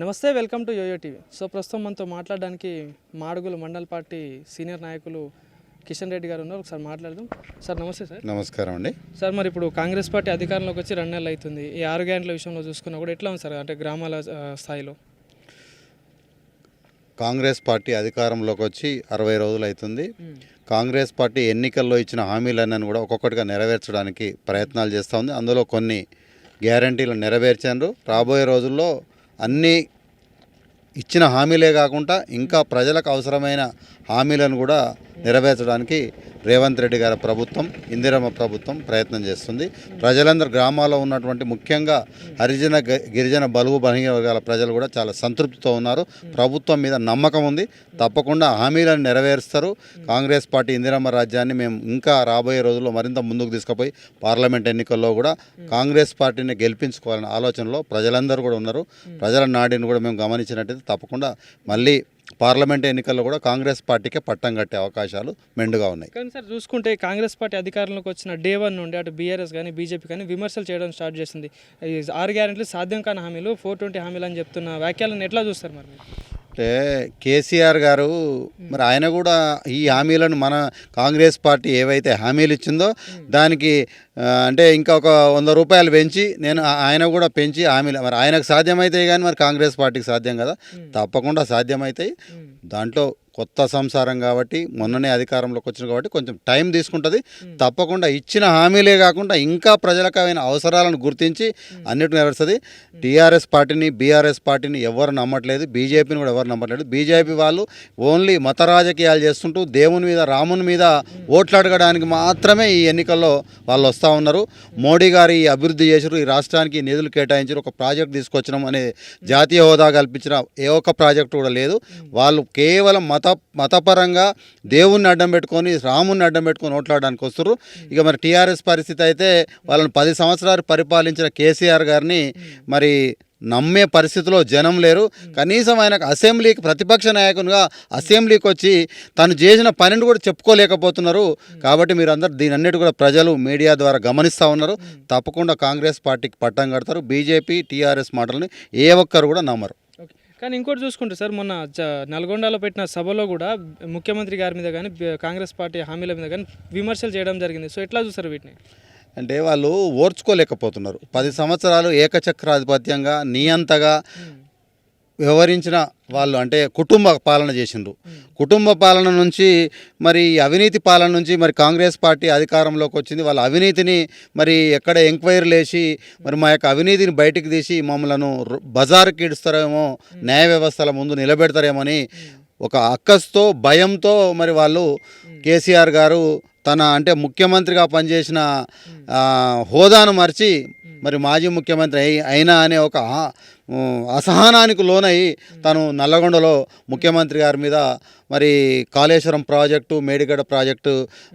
నమస్తే, welcome to YoYo TV. So ప్రస్తుతం మనతో మాట్లాడడానికి మాడుగుల మండల్ పార్టీ సీనియర్ నాయకులు కిషన్ రెడ్డి గారు ఉన్నారు. ఒకసారి మాట్లాడదాం. సార్ నమస్తే. సార్ నమస్కారం అండి. సార్, మరి ఇప్పుడు కాంగ్రెస్ పార్టీ అధికారంలోకి వచ్చి 2 నెలలు అవుతుంది. ఈ 6 గ్యారెంటీల విషయంలో చూసుకున్నా కూడా ఎట్లా ఉంది సార్, అంటే గ్రామాల స్థాయిలో? కాంగ్రెస్ పార్టీ అధికారంలోకి వచ్చి 60 రోజులు అవుతుంది. కాంగ్రెస్ పార్టీ ఎన్నికల్లో ఇచ్చిన హామీలన్నీ కూడా ఒక్కొక్కటిగా నెరవేర్చడానికి ప్రయత్నాలు చేస్తూ ఉంది. అందులో కొన్ని గ్యారంటీలు నెరవేర్చారు. రాబోయే రోజుల్లో అన్నీ ఇచ్చిన హామీలే కాకుండా ఇంకా ప్రజలకు అవసరమైన హామీలను కూడా నెరవేర్చడానికి రేవంత్ రెడ్డి గారి ప్రభుత్వం, ఇందిరమ్మ ప్రభుత్వం ప్రయత్నం చేస్తుంది. ప్రజలందరూ గ్రామాల్లో ఉన్నటువంటి ముఖ్యంగా హరిజన గిరిజన బలుగు బలహీన వర్గాల ప్రజలు కూడా చాలా సంతృప్తితో ఉన్నారు. ప్రభుత్వం మీద నమ్మకం ఉంది. తప్పకుండా హామీలను నెరవేరుస్తారు. కాంగ్రెస్ పార్టీ ఇందిరమ్మ రాజ్యాన్ని మేము ఇంకా రాబోయే రోజుల్లో మరింత ముందుకు తీసుకుపోయి పార్లమెంట్ ఎన్నికల్లో కూడా కాంగ్రెస్ పార్టీని గెలిపించుకోవాలనే ఆలోచనలో ప్రజలందరూ కూడా ఉన్నారు. ప్రజల నాడిని కూడా మేము గమనించినట్టయితే తప్పకుండా మళ్ళీ పార్లమెంట్ ఎన్నికల్లో కూడా కాంగ్రెస్ పార్టీకే పట్టం కట్టే అవకాశాలు మెండుగా ఉన్నాయి. కానీ సార్ చూసుకుంటే కాంగ్రెస్ పార్టీ అధికారంలోకి వచ్చిన డే 1 నుండి అటు బీఆర్ఎస్ కానీ బీజేపీ కానీ విమర్శలు చేయడం స్టార్ట్ చేసింది. ఈ 6 గ్యారెంటీలు సాధ్యం కాని హామీలు, 420 హామీలు అని చెప్తున్న వ్యాఖ్యలను ఎట్లా చూస్తారు మరి? అంటే కేసీఆర్ గారు మరి ఆయన కూడా ఈ హామీలను మన కాంగ్రెస్ పార్టీ ఏవైతే హామీలు ఇచ్చిందో దానికి అంటే ఇంకా ఒక 100 రూపాయలు పెంచి ఆయన కూడా పెంచి హామీలు మరి ఆయనకు సాధ్యమవుతాయి కానీ మరి కాంగ్రెస్ పార్టీకి సాధ్యం కదా, తప్పకుండా సాధ్యమవుతాయి. దాంట్లో కొత్త సంసారం కాబట్టి మొన్ననే అధికారంలోకి వచ్చిన కాబట్టి కొంచెం టైం తీసుకుంటుంది. తప్పకుండా ఇచ్చిన హామీలే కాకుండా ఇంకా ప్రజలకమైన అవసరాలను గుర్తించి అన్నిటిని నెరవేరుస్తుంది. టీఆర్ఎస్ పార్టీని బీఆర్ఎస్ పార్టీని ఎవరు నమ్మట్లేదు, బీజేపీని కూడా ఎవరు నమ్మట్లేదు. బీజేపీ వాళ్ళు ఓన్లీ మత రాజకీయాలు చేస్తుంటూ దేవుని మీద రాముని మీద ఓట్లు అడగడానికి మాత్రమే ఈ ఎన్నికల్లో వాళ్ళు వస్తూ ఉన్నారు. మోడీ గారు ఈ అభివృద్ధి చేసారు, ఈ రాష్ట్రానికి నిధులు కేటాయించారు, ఒక ప్రాజెక్ట్ తీసుకొచ్చినాం అనే జాతీయ హోదా కల్పించిన ఏ ఒక్క ప్రాజెక్టు కూడా లేదు. వాళ్ళు కేవలం మతపరంగా దేవుణ్ణి అడ్డం పెట్టుకొని రాముని అడ్డం పెట్టుకొని ఓట్లాడడానికి వస్తారు. ఇక మరి టీఆర్ఎస్ పరిస్థితి అయితే వాళ్ళని 10 సంవత్సరాలు పరిపాలించిన కేసీఆర్ గారిని మరి నమ్మే పరిస్థితిలో జనం లేరు. కనీసం ఆయనకు అసెంబ్లీకి ప్రతిపక్ష నాయకునిగా అసెంబ్లీకి వచ్చి తను చేసిన పనిని కూడా చెప్పుకోలేకపోతున్నారు. కాబట్టి మీరందరూ దీని అన్నిటి కూడా ప్రజలు మీడియా ద్వారా గమనిస్తూ ఉన్నారు. తప్పకుండా కాంగ్రెస్ పార్టీకి పట్టం కడతారు. బీజేపీ టీఆర్ఎస్ మాటలని ఏ ఒక్కరు కూడా నమ్మరు. కానీ ఇంకోటి చూసుకుంటే సార్, మొన్న నల్గొండలో పెట్టిన సభలో కూడా ముఖ్యమంత్రి గారి మీద కానీ కాంగ్రెస్ పార్టీ హామీల మీద కానీ విమర్శలు చేయడం జరిగింది. సో ఎట్లా చూస్తారు వీటిని? అంటే వాళ్ళు ఓర్చుకోలేకపోతున్నారు. 10 సంవత్సరాలు ఏకచక్రాధిపత్యంగా నియంతగా వ్యవహరించిన వాళ్ళు, అంటే కుటుంబ పాలన చేసిండ్రు. కుటుంబ పాలన నుంచి మరి అవినీతి పాలన నుంచి మరి కాంగ్రెస్ పార్టీ అధికారంలోకి వచ్చింది. వాళ్ళ అవినీతిని మరి ఎక్కడ ఎంక్వైరీలు వేసి మరి మా యొక్క అవినీతిని బయటికి తీసి మమ్మలను బజారుకి ఇడుస్తారేమో, న్యాయ వ్యవస్థల ముందు నిలబెడతారేమో ఒక అక్కస్తో భయంతో మరి వాళ్ళు కేసీఆర్ గారు తన అంటే ముఖ్యమంత్రిగా పనిచేసిన హోదాను మర్చి మరి మాజీ ముఖ్యమంత్రి అయినా అనే ఒక అసహనానికి లోనై తను నల్లగొండలో ముఖ్యమంత్రి గారి మీద మరి కాళేశ్వరం ప్రాజెక్టు, మేడిగడ్డ ప్రాజెక్టు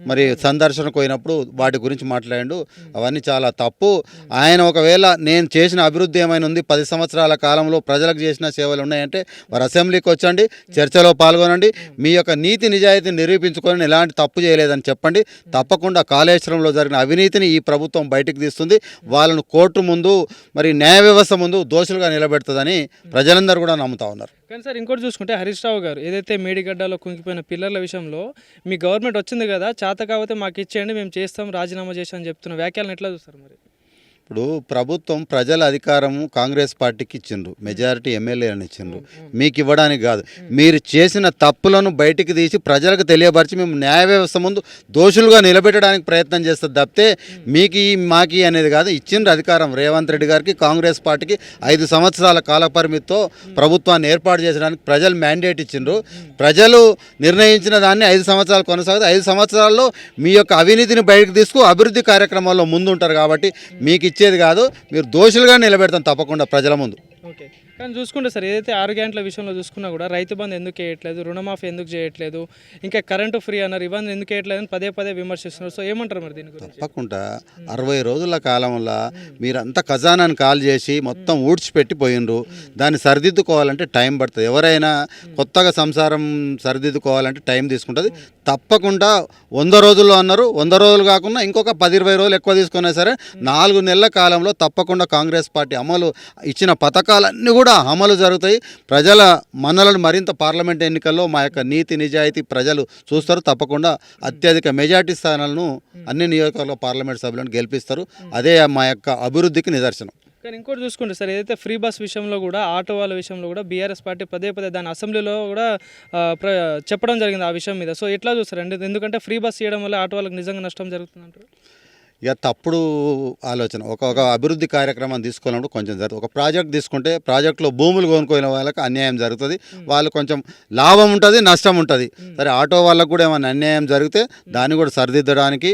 మరి సందర్శనకు పోయినప్పుడు వాటి గురించి మాట్లాడాడు. అవన్నీ చాలా తప్పు. ఆయన ఒకవేళ నేను చేసిన అభివృద్ధి ఏమైనా ఉంది, 10 సంవత్సరాల కాలంలో ప్రజలకు చేసిన సేవలు ఉన్నాయంటే వారు అసెంబ్లీకి వచ్చండి, చర్చలో పాల్గొనండి, మీ యొక్క నీతి నిజాయితీని నిరూపించుకొని ఎలాంటి తప్పు చేయలేదని చెప్పండి. తప్పకుండా కాళేశ్వరంలో జరిగిన అవినీతిని ఈ ప్రభుత్వం బయటికి తీస్తుంది. వాళ్ళను కోర్టు ముందు మరి న్యాయ వ్యవస్థ ముందు దోషులుగా నిలబెడుతుందని ప్రజలందరూ కూడా నమ్ముతా ఉన్నారు. కానీ సార్ ఇంకోటి చూసుకుంటే హరీష్ రావు గారు ఏదైతే మేడిగడ్డలో కుంగిపోయిన పిల్లర్ల విషయంలో మీ గవర్నమెంట్ వచ్చింది కదా, చేత కాకపోతే మాకు ఇచ్చేయండి, మేము చేస్తాం, రాజీనామా చేస్తామని చెప్తున్న వ్యాఖ్యలను ఎట్లా చూస్తారు మరి? ఇప్పుడు ప్రభుత్వం ప్రజల అధికారము కాంగ్రెస్ పార్టీకి ఇచ్చిండ్రు, మెజారిటీ ఎమ్మెల్యేలను ఇచ్చిండ్రు. మీకు ఇవ్వడానికి కాదు, మీరు చేసిన తప్పులను బయటికి తీసి ప్రజలకు తెలియపరిచి మేము న్యాయ వ్యవస్థ ముందు దోషులుగా నిలబెట్టడానికి ప్రయత్నం చేస్తుంది తప్పితే మీకు మాకి అనేది కాదు. ఇచ్చిండ్రు అధికారం రేవంత్ రెడ్డి గారికి, కాంగ్రెస్ పార్టీకి 5 సంవత్సరాల కాలపరిమితితో ప్రభుత్వాన్ని ఏర్పాటు చేసడానికి ప్రజలు మ్యాండేట్ ఇచ్చిండ్రు. ప్రజలు నిర్ణయించిన దాన్ని 5 సంవత్సరాలు కొనసాగుతుంది. 5 సంవత్సరాల్లో మీ యొక్క అవినీతిని బయటకు తీసుకు అభివృద్ధి కార్యక్రమాల్లో ముందుంటారు. కాబట్టి మీకు ఇచ్చేది కాదు, మీరు దోషులుగా నిలబెడతాం తప్పకుండా ప్రజల ముందు. ఓకే. కానీ చూసుకుంటే సార్ ఏదైతే 6 గ్యారెంటీల విషయంలో చూసుకున్నా కూడా రైతు బంధు ఎందుకు చేయట్లేదు, రుణమాఫీ ఎందుకు చేయట్లేదు, ఇంకా కరెంటు ఫ్రీ అన్నారు, ఇవన్నీ ఎందుకు చేయట్లేదు అని పదే విమర్శిస్తున్నారు. సో ఏమంటారు మరి దీని గురించి? తప్పకుండా 60 రోజుల కాలంలో మీరంతా ఖజానాన్ని కాల్ చేసి మొత్తం ఊడ్చిపెట్టి పోయినరు. దాన్ని సరిదిద్దుకోవాలంటే టైం పడుతుంది. ఎవరైనా కొత్తగా సంసారం సరిదిద్దుకోవాలంటే టైం తీసుకుంటుంది. తప్పకుండా 100 రోజుల్లో అన్నారు, 100 రోజులు కాకుండా ఇంకొక 10-20 రోజులు ఎక్కువ తీసుకున్నా సరే 4 నెలల కాలంలో తప్పకుండా కాంగ్రెస్ పార్టీ అమలు ఇచ్చిన పథకాలన్నీ కూడా కూడా అమలు జరుగుతాయి. ప్రజల మన్నలను మరింత పార్లమెంట్ ఎన్నికల్లో మా యొక్క నీతి నిజాయితీ ప్రజలు చూస్తారు. తప్పకుండా అత్యధిక మెజార్టీ స్థానాలను అన్ని నియోజకవర్గాల పార్లమెంట్ సభ్యులను గెలిపిస్తారు. అదే మా యొక్క అభివృద్ధికి నిదర్శనం. కానీ ఇంకోటి చూసుకుంటే సార్, ఏదైతే ఫ్రీ బస్ విషయంలో కూడా, ఆటో వాళ్ళ విషయంలో కూడా బీఆర్ఎస్ పార్టీ పదే దాని అసెంబ్లీలో కూడా చెప్పడం జరిగింది ఆ విషయం మీద. సో ఎట్లా చూస్తారండి? ఎందుకంటే ఫ్రీ బస్ చేయడం వల్ల ఆటో వాళ్ళకి నిజంగా నష్టం జరుగుతుందంటారు. ఇక తప్పుడు ఆలోచన. ఒక అభివృద్ధి కార్యక్రమాన్ని తీసుకోవాలంటే కొంచెం జరుగుతుంది. ఒక ప్రాజెక్ట్ తీసుకుంటే ప్రాజెక్టులో భూములు కొనుక్కునే వాళ్ళకి అన్యాయం జరుగుతుంది. వాళ్ళు కొంచెం లాభం ఉంటుంది, నష్టం ఉంటుంది. సరే, ఆటో వాళ్ళకు కూడా ఏమైనా అన్యాయం జరిగితే దాన్ని కూడా సరిదిద్దడానికి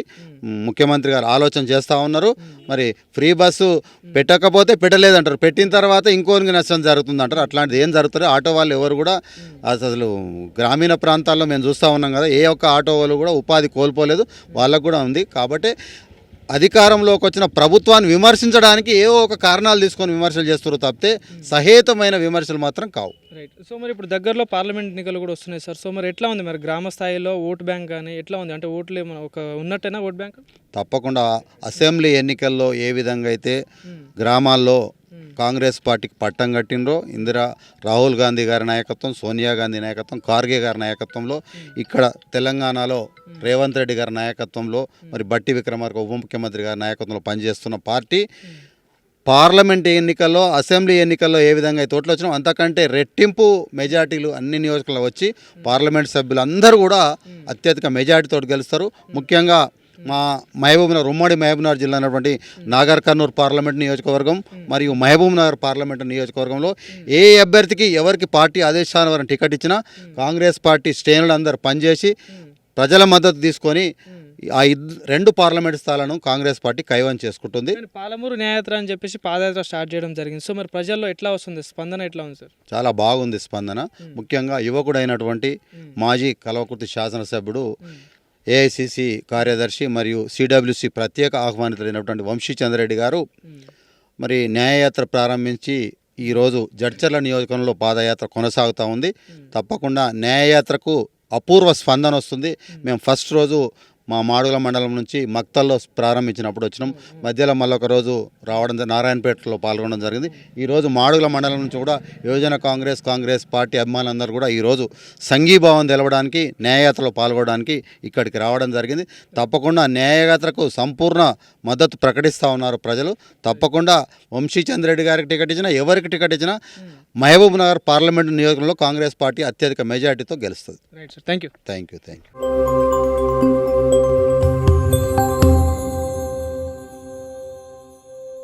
ముఖ్యమంత్రి గారు ఆలోచన చేస్తూ ఉన్నారు. మరి ఫ్రీ బస్సు పెట్టకపోతే పెట్టలేదంటారు, పెట్టిన తర్వాత ఇంకోరికి నష్టం జరుగుతుంది అంటారు. అట్లాంటిది ఏం జరుగుతుంది? ఆటో వాళ్ళు ఎవరు కూడా అసలు గ్రామీణ ప్రాంతాల్లో మేము చూస్తూ ఉన్నాం కదా, ఏ ఒక్క ఆటో వాళ్ళు కూడా ఉపాధి కోల్పోలేదు. వాళ్ళకు కూడా ఉంది. కాబట్టి అధికారంలోకి వచ్చిన ప్రభుత్వాన్ని విమర్శించడానికి ఏవో ఒక కారణాలు తీసుకొని విమర్శలు చేస్తారు తప్పితే సహేతమైన విమర్శలు మాత్రం కావు. రైట్. సో మరి ఇప్పుడు దగ్గరలో పార్లమెంట్ ఎన్నికలు కూడా వస్తున్నాయి సార్. సో మరి ఎట్లా ఉంది మరి గ్రామ స్థాయిలో ఓట్ బ్యాంక్ కానీ ఎట్లా ఉంది? అంటే ఓట్లు ఏమైనా ఒక ఉన్నట్టేనా ఓట్ బ్యాంక్? తప్పకుండా అసెంబ్లీ ఎన్నికల్లో ఏ విధంగా అయితే గ్రామాల్లో కాంగ్రెస్ పార్టీకి పట్టం కట్టిండ్రో, రాహుల్ గాంధీ గారి నాయకత్వం, సోనియా గాంధీ నాయకత్వం, ఖార్గే గారి నాయకత్వంలో, ఇక్కడ తెలంగాణలో రేవంత్ రెడ్డి గారి నాయకత్వంలో, మరి బట్టి విక్రమార్క ఉప ముఖ్యమంత్రి గారి నాయకత్వంలో పనిచేస్తున్న పార్టీ పార్లమెంట్ ఎన్నికల్లో, అసెంబ్లీ ఎన్నికల్లో ఏ విధంగా అయితే ఓట్లు వచ్చినా అంతకంటే రెట్టింపు మెజార్టీలు అన్ని నియోజకవర్గాల్లో వచ్చి పార్లమెంట్ సభ్యులందరూ కూడా అత్యధిక మెజార్టీతో గెలుస్తారు. ముఖ్యంగా మా మహబూబ్నగర్, ఉమ్మడి మహబూబ్నగర్ జిల్లా అయినటువంటి నాగర్ కర్నూలు పార్లమెంట్ నియోజకవర్గం మరియు మహబూబ్నగర్ పార్లమెంట్ నియోజకవర్గంలో ఏ అభ్యర్థికి ఎవరికి పార్టీ ఆదేశానుసారం టికెట్ ఇచ్చినా కాంగ్రెస్ పార్టీ శ్రేణులు అందరూ పనిచేసి ప్రజల మద్దతు తీసుకొని ఆ రెండు పార్లమెంట్ స్థానాలను కాంగ్రెస్ పార్టీ కైవసం చేసుకుంటుంది. పాలమూరు న్యాయయాత్ర అని చెప్పేసి పాదయాత్ర స్టార్ట్ చేయడం జరిగింది. సో మరి ప్రజల్లో ఎట్లా వస్తుంది స్పందన? ఎట్లా ఉంది సార్? చాలా బాగుంది స్పందన. ముఖ్యంగా యువకుడైనటువంటి మాజీ కల్వకుర్తి శాసనసభ్యుడు, ఏఐసిసి కార్యదర్శి మరియు సిడబ్ల్యూసి ప్రత్యేక ఆహ్వానితులైనటువంటి వంశీచంద్రెడ్డి గారు మరి న్యాయయాత్ర ప్రారంభించి ఈరోజు జడ్చర్ల నియోజకవర్గంలో పాదయాత్ర కొనసాగుతూ ఉంది. తప్పకుండా న్యాయయాత్రకు అపూర్వ స్పందన వస్తుంది. మేము ఫస్ట్ రోజు మా మాడుగుల మండలం నుంచి మక్తల్లో ప్రారంభించినప్పుడు వచ్చినాం. మధ్యలో మళ్ళీ ఒక రోజు రావడం, నారాయణపేటలో పాల్గొనడం జరిగింది. ఈరోజు మాడుగుల మండలం నుంచి కూడా యువజన కాంగ్రెస్ పార్టీ అభిమానులందరూ కూడా ఈరోజు సంఘీభావం తెలవడానికి, న్యాయయాత్రలో పాల్గొనడానికి ఇక్కడికి రావడం జరిగింది. తప్పకుండా న్యాయయాత్రకు సంపూర్ణ మద్దతు ప్రకటిస్తూ ఉన్నారు ప్రజలు. తప్పకుండా వంశీచంద్రెడ్డి గారికి టికెట్ ఇచ్చినా, ఎవరికి టికెట్ ఇచ్చినా మహబూబ్ నగర్ పార్లమెంటు నియోజకవర్గంలో కాంగ్రెస్ పార్టీ అత్యధిక మెజార్టీతో గెలుస్తుంది. Right sir, thank you. Thank you.